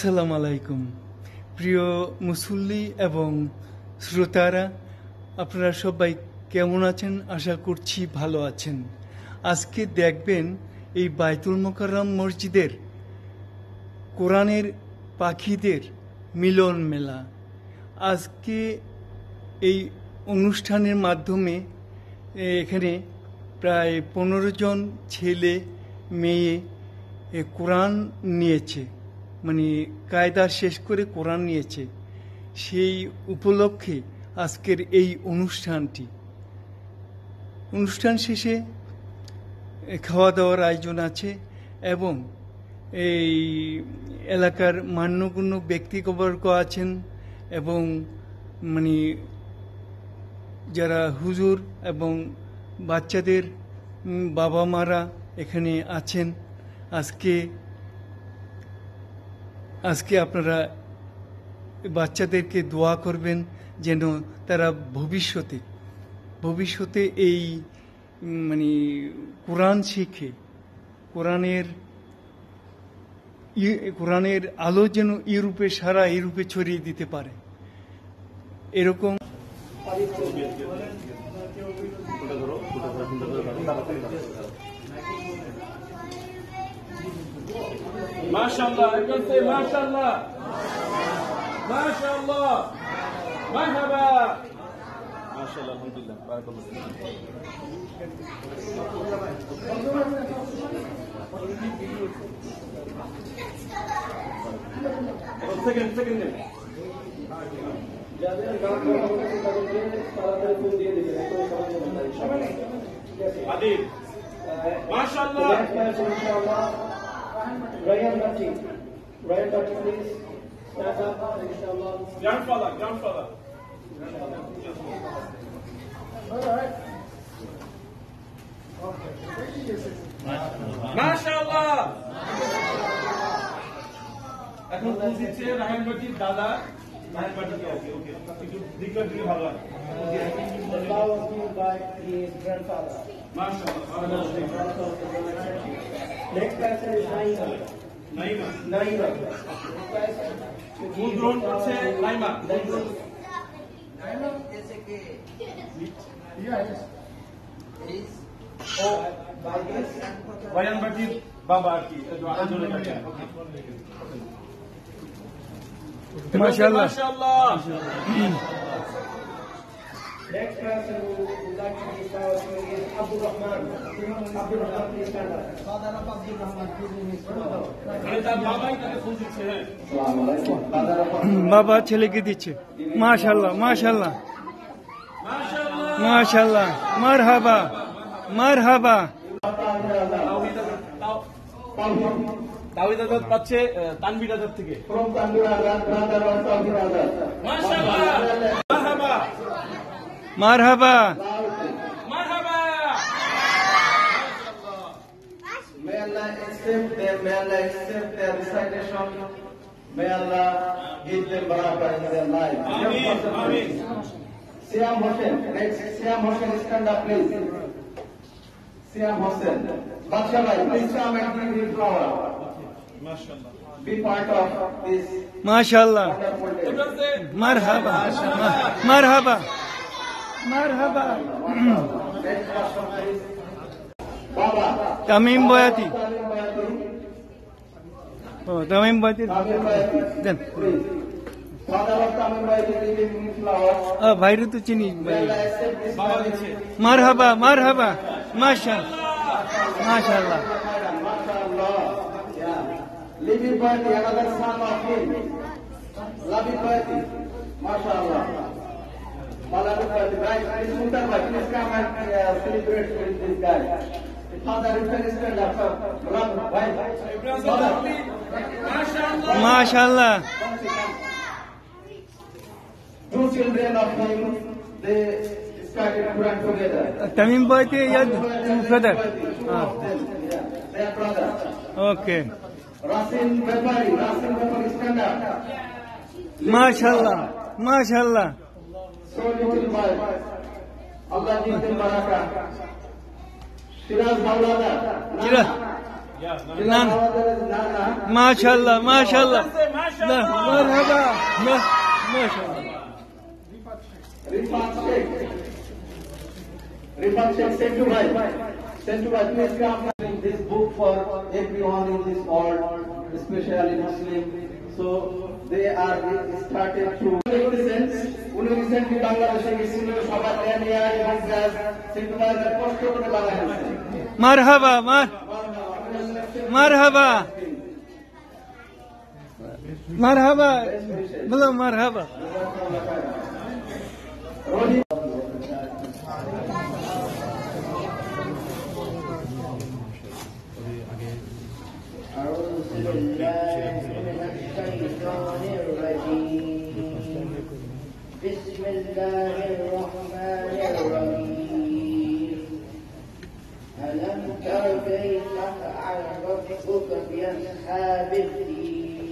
আসসালামু আলাইকুম প্রিয় মুসল্লি এবং শ্রোতারা, আপনারা সবাই কেমন আছেন? আশা করছি ভালো আছেন। আজকে দেখবেন এই বাইতুল মোকাররম মসজিদের কোরআনের পাখিদের মিলন মেলা। আজকে এই অনুষ্ঠানের মাধ্যমে এখানে প্রায় 15 জন ছেলে মেয়ে কোরআন নিয়েছে, মানে কায়দা শেষ করে কোরআন নিয়েছে। সেই উপলক্ষে আজকের এই অনুষ্ঠান শেষে খাওয়া দাওয়ার আয়োজন আছে এবং এই এলাকার মান্যগণ্য ব্যক্তিবর্গ আছেন এবং মানে যারা হুজুর এবং বাচ্চাদের বাবা মারা এখানে আছেন। আজকে আপনারা বাচ্চাদেরকে দোয়া করবেন যেন তারা ভবিষ্যতে এই মানে কোরআন শিখে কোরআনের আলো যেন সারা ইউরোপে ছড়িয়ে দিতে পারে। এরকম মাশাআল্লাহ, একসাথে মাশাআল্লাহ, মাশাআল্লাহ, মারহাবা, মাশাআল্লাহ, আলহামদুলিল্লাহ, বারাকাল্লাহ। সেকেন্ড যাদের গান করা হচ্ছে তাদেরকে তাড়াতাড়ি ফোন দিয়ে দিবেন, এত সহজ নয় ইনশাআল্লাহ। আদিব মাশাআল্লাহ, ইনশাআল্লাহ। Ryan Bhatti, please stand up, inshallah. Grandfather. All right. Okay. Mashallah. এখন ফুল দিচ্ছে রায়হান ভাটির দাদা। রায়হান ভাটি ওকে একটু দিকটা দিয়ে ভালো লাগে। Allow you by his grandfather. Mashallah. Next person is Naima. ফুল গ্রহণ করছে নাইমা। ও রায়হান ভাটির বাবা আর কি মাশাআল্লাহ। Next person who would like to be power is Abdul Rahman. Please stand up. Father of Abdul Rahman, বাবা ছেলেকে দিচ্ছে। মাশাআল্লাহ, মারহাবা। তাওহীদ আজাদ পাচ্ছে তানভীর আজাদ থেকে। মারহাবা। May Allah accept them, may Allah accept their recitation, may Allah give them barakah in their life. Ameen. Siam Hossain, next Siam Hossain, stand up please. Siam Hossain, Bakshalai, please come and bring his flower. Mashallah. Be part of this মাশাআল্লাহ, wonderful day. মারহাবা। Next person please. Baba. Tamim Boyati then. Please. Father of Tamim Bhai, give him flowers. ভাইরে তো চিনি। May Allah accept this marriage. মারহাবা। মাশাআল্লাহ। Mashallah. Yeah. Living Bhati, another son of him. Labi Bhati. Mashallah. Malabi Bhati. Guys, please Sultan Bhai, please come and celebrate with this guy. The father is very stand up. Bhai. মাশাআল্লাহ। Two children of him, they started Quran together. Tamim Boyati father. They are brothers. Okay. Rasin Bhapari, stand up. মাশাআল্লাহ। So little boy. Allah give them barakah. Shiraz Maulana. মাশাআল্লাহ। মারহাবা মাশাআল্লাহ Rifat Sheikh. Rifat Sheikh, send to bhai. Send to bhai. Please come bring this book for everyone in this world, especially Muslim. So they are started to sense. উনি recently বাংলাদেশে গেছিল সবার নিয়ে এবং সেন্টু ভাইয়ের কষ্ট করে বানাইছে। মারহাবা মারহাবা মারহাবা বলো মারহাবা। بسم الله الرحمن الرحيم ألم تر كيف فعل ربك بأصحاب الفيل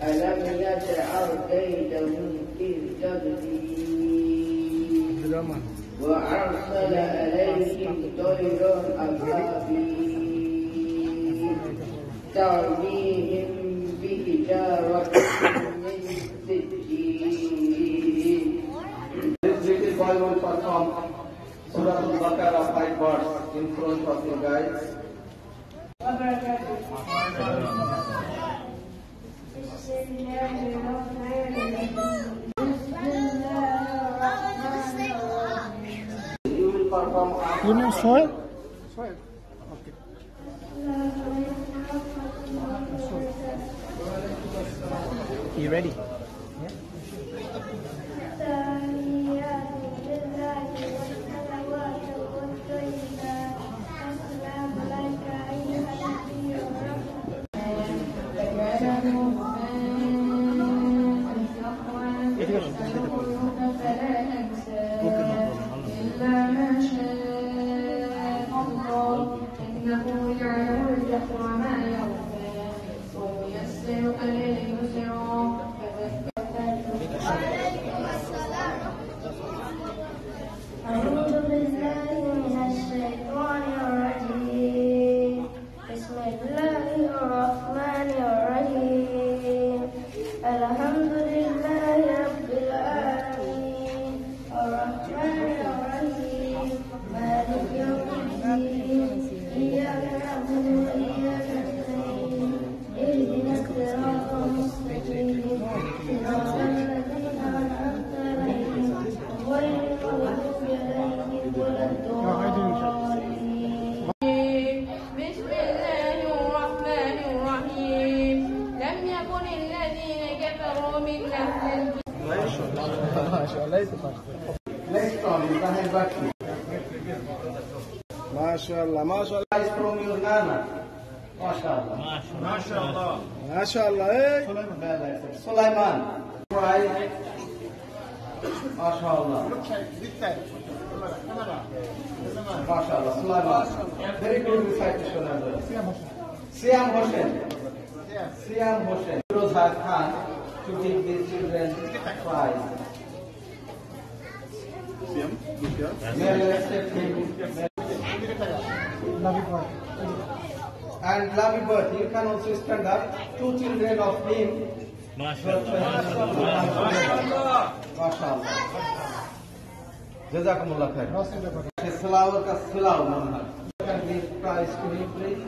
ألم يجعل كيدهم في تضليل وأرسل عليهم طيرا أبابيل ترميهم بحجارة من سجيل. This little boy will perform Surah Al-Baqarah 5 verse in front of you guys. You will perform. You know soil? Okay. You ready? Next one is Tahir Bakri. MashaAllah, MashaAllah, Guys from your Nana. MashaAllah. MashaAllah. Hey. Sulaiman. Right. MashaAllah. MashaAllah. Sulaiman. Very good recitation as well. Siam Hossain. Siam Hossain. Firozad Khan to give these children prize. May Allah accept him. And Lavi Bird, you can also stand up. 2 children of him. MashaAllah. Jazakumullah khair. Salawat as-salaw. You can give prize to him, please.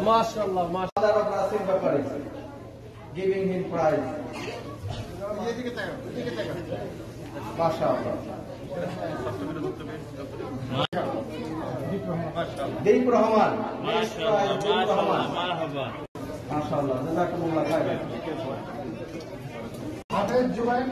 MashaAllah, Father of Nasim Bakari, giving him prize. MashaAllah. Deep Rahman. MashaAllah. Jazakumullah khair. Ahmed Jubair.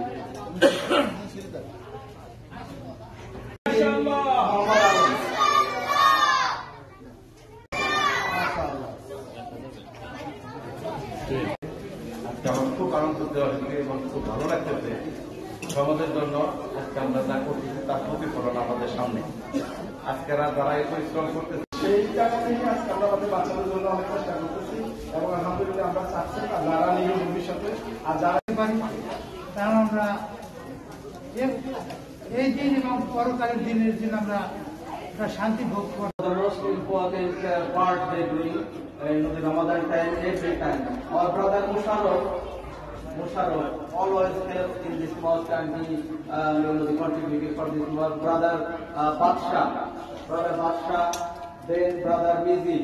আমার খুব আনন্দ দেওয়া এবং খুব ভালো লাগতেছে সমাজের জন্য আজকে আমরা যা করতেছি তার প্রতিফলন আমাদের সামনে। আজকে যারা এই পরিশ্রম করতেছে সেই জায়গা থেকে আজকে আমরা আমাদের বাচ্চাদের জন্য অনেক চেষ্টা করতেছি এবং আলহামদুলিল্লাহ আমরা চাচ্ছি যারা নিয়ে ভবিষ্যতে আর যারা কারণ আমরা এই দিন এবং পরকালের দিনের জন্য আমরা শান্তি ভোগ করে। The most important part they doing in the Ramadan time, every time. Our brother Musharraf always helps in this mosque and he contributed for this mosque. Brother Badsha, then brother Mizi.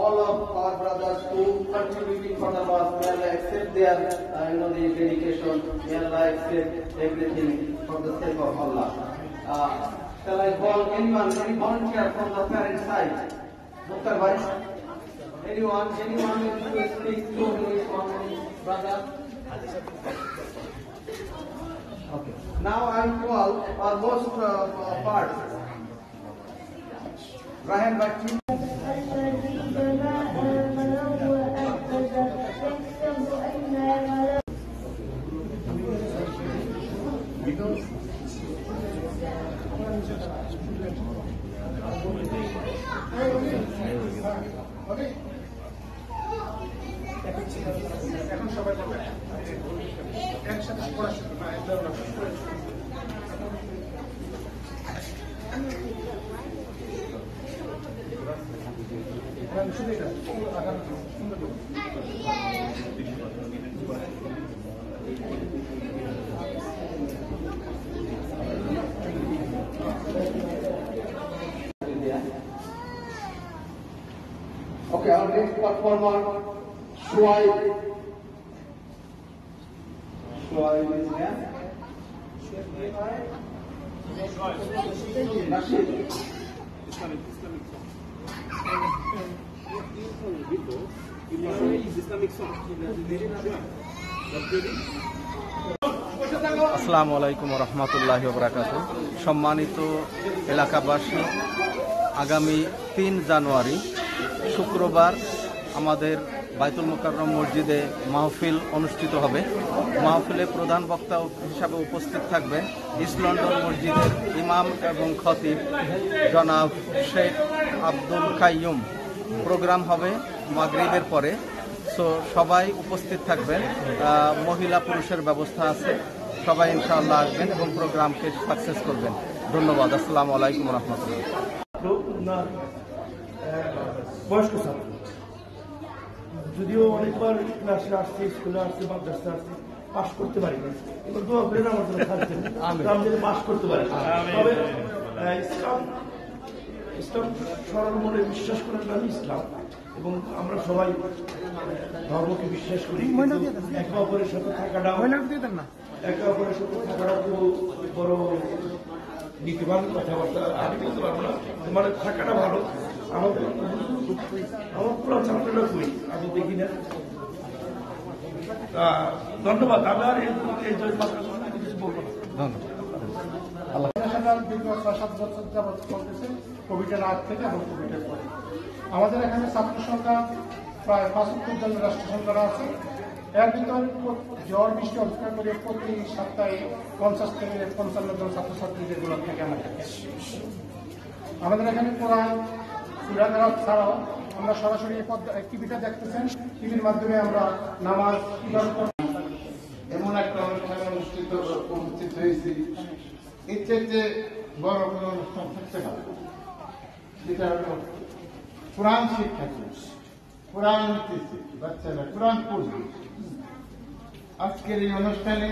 All of our brothers who contributing for the mosque, may Allah accept their the dedication, may Allah accept everything for the sake of Allah. Shall I call anyone, any volunteer from the parent side? Dr. Bhai? Anyone will speak 2 minutes, 1 minute, brother? Okay. Now I call our most part. Ryan Bhatti. Okay, our next performer, Shuaib is here. Rashid. আসসালামু আলাইকুম ওয়া রাহমাতুল্লাহি ওয়া বারাকাতুহু। সম্মানিত এলাকাবাসী, আগামী 3 জানুয়ারি শুক্রবার আমাদের বাইতুল মুকাররম মসজিদে মাহফিল অনুষ্ঠিত হবে। মাহফিলে প্রধান বক্তা হিসাবে উপস্থিত থাকবেন ইস্ট লন্ডন মসজিদের ইমাম এবং খতিব জনাব শেখ আব্দুল কাইয়ুম। প্রোগ্রাম হবে মাগরিবের পরে, সো সবাই উপস্থিত থাকবেন। মহিলা পুরুষের ব্যবস্থা আছে, সবাই ইনশাআল্লাহ আসবেন এবং প্রোগ্রামকে সাকসেস করবেন। ধন্যবাদ। আসসালামু আলাইকুম ওয়া রাহমাতুল্লাহ। বয়স্ক ছাত্র, যদিও অনেকবার ক্লাসে আসছে, স্কুলে আসছে, মাদ্রাসা আসছে, পাশ করতে পারি না। এবার দোয়া করেন আমার জন্য থাকছেন, আমি যদি পাশ করতে পারি। তবে ইসলাম সরল মনে বিশ্বাস করেন না ইসলাম, এবং আমরা সবাই ধর্মকে বিশ্বাস করি। একে অপরের সাথে থাকাটা খুব বড় নীতিবান কথাবার্তা আমি বলতে পারবো না, মানে থাকাটা ভালো। আমার পুরো ছাত্রটা করি, আমি দেখি না। ধন্যবাদ। আমি আর এই কিছু বলবো না। দীর্ঘ ৬-৭ বছর যাবৎ চলতেছে, কোভিডের আগ থেকে এবং কোভিডের পরে। আমাদের এখানে ছাত্র সংখ্যা প্রায় ৭৫ জন রাষ্ট্র সংখ্যা আছে। এর ভিতর ঝড় বৃষ্টি অপেক্ষা করে প্রতি সপ্তাহে ৫০ থেকে ৫৫ জন ছাত্রছাত্রী যেগুলো থেকে আমাদের এখানে কোরআন সূরা তেলাওয়াত ছাড়াও আমরা সরাসরি টিভিটা দেখতেছেন, টিভির মাধ্যমে আমরা নামাজ এমন একটা অনুষ্ঠানে উপস্থিত হয়েছি, এর চেয়ে বড় কোনো অনুষ্ঠান থাকতে পারে। যেটা হলো কোরআন শিক্ষা, কোরআন নিতেছে বাচ্চারা, কোরআন পড়বে। আজকের এই অনুষ্ঠানে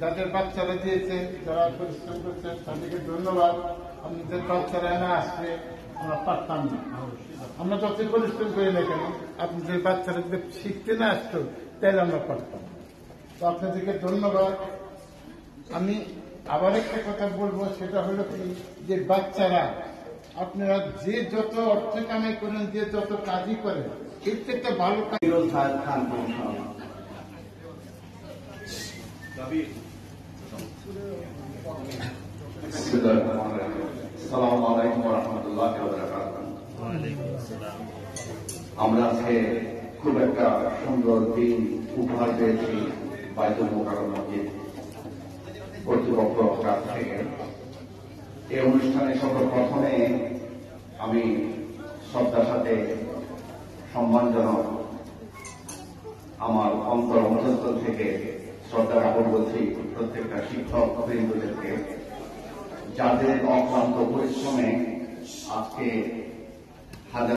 যাদের বাচ্চারা দিয়েছেন, যারা পরিশ্রম করছেন, তাদেরকে ধন্যবাদ। আপনাদের বাচ্চারা না আসলে আমরা পারতাম না। আমরা যত পরিশ্রম করি না কেন, আপনাদের বাচ্চারা যদি শিখতে না আসতো তাহলে আমরা পারতাম। তো আপনাদেরকে ধন্যবাদ। আমি আবার একটা কথা বলবো, সেটা হলো কি, যে বাচ্চারা আপনারা যে যত অর্থ কামাই করেন, যে যত কাজই করেন, এর থেকে ভালো কাজ। আসসালামু আলাইকুম ওয়া রাহমাতুল্লাহি ওয়া বারাকাতুহু। আমরা আজকে খুব একটা সুন্দর দিন উপহার পেয়েছি বাইতুল মুকাররম মসজিদ কর্তৃপক্ষের কাছ থেকে। এই অনুষ্ঠানে সর্বপ্রথমে আমি শ্রদ্ধার সাথে সম্মানজনক আমার অন্তঃস্থল থেকে শ্রদ্ধা জ্ঞাপন করছি প্রত্যেকটা শিক্ষক বৃন্দদেরকে। যাদের অক্লান্ত পরিশ্রমে আজকে